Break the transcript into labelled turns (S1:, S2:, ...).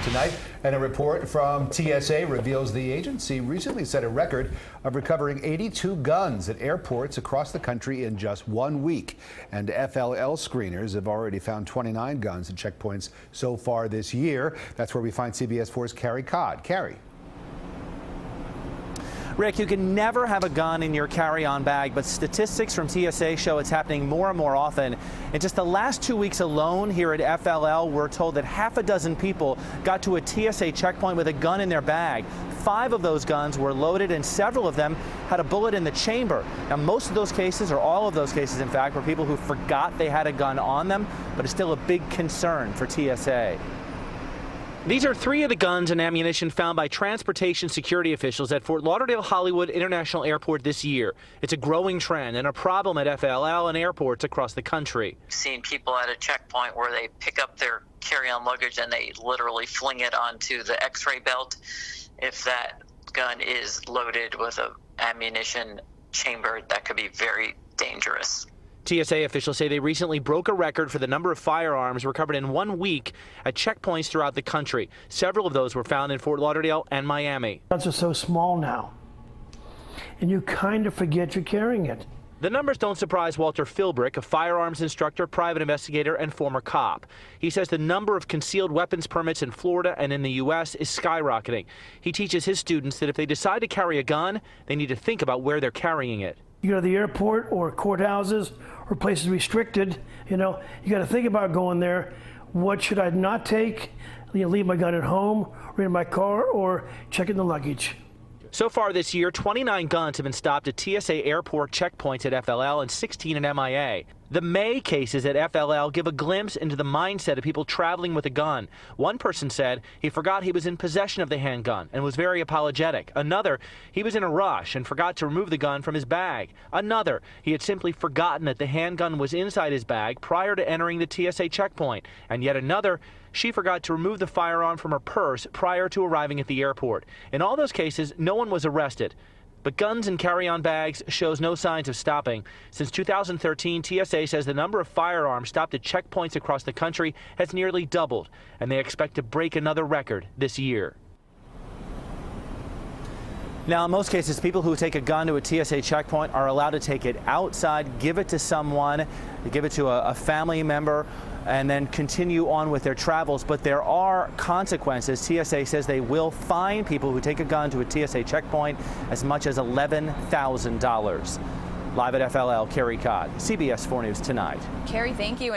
S1: tonight. And a report from TSA reveals the agency recently set a record of recovering 82 guns at airports across the country in just 1 week. And FLL screeners have already found 29 guns at checkpoints so far this year. That's where we find CBS 4's Carey. Carey.
S2: Rick, you can never have a gun in your carry-on bag, but statistics from TSA show it's happening more and more often. In just the last 2 weeks alone here at FLL, we're told that half a dozen people got to a TSA checkpoint with a gun in their bag. 5 of those guns were loaded, and several of them had a bullet in the chamber. Now, most of those cases, or all of those cases, in fact, were people who forgot they had a gun on them, but it's still a big concern for TSA. These are 3 of the guns and ammunition found by transportation security officials at Fort Lauderdale-Hollywood International Airport this year. It's a growing trend and a problem at FLL and airports across the country.
S3: I've seen people at a checkpoint where they pick up their carry-on luggage and they literally fling it onto the X-ray belt. If that gun is loaded with an ammunition chamber, that could be very dangerous.
S2: TSA officials say they recently broke a record for the number of firearms recovered in 1 week at checkpoints throughout the country. Several of those were found in Fort Lauderdale and Miami.
S4: Guns are so small now, and you kind of forget you're carrying it.
S2: The numbers don't surprise Walter Philbrick, a firearms instructor, private investigator, and former cop. He says the number of concealed weapons permits in Florida and in the U.S. is skyrocketing. He teaches his students that if they decide to carry a gun, they need to think about where they're carrying it.
S4: You go to the airport or courthouses or places restricted, you got to think about going there. What should I not take? Leave my gun at home or in my car, or check in the luggage.
S2: So far this year, 29 guns have been stopped at TSA airport checkpoints at FLL and 16 at MIA. The May cases at FLL give a glimpse into the mindset of people traveling with a gun. One person said he forgot he was in possession of the handgun and was very apologetic. Another, he was in a rush and forgot to remove the gun from his bag. Another, he had simply forgotten that the handgun was inside his bag prior to entering the TSA checkpoint. And yet another, she forgot to remove the firearm from her purse prior to arriving at the airport. In all those cases, no one was arrested. But guns and carry-on bags shows no signs of stopping. Since 2013, TSA says the number of firearms stopped at checkpoints across the country has nearly doubled, and they expect to break another record this year. Now, in most cases, people who take a gun to a TSA checkpoint are allowed to take it outside, give it to someone, give it to a family member, and then continue on with their travels. But there are consequences. TSA says they will fine people who take a gun to a TSA checkpoint as much as $11,000. Live at FLL, Carey, CBS 4 News Tonight.
S5: Carey, thank you.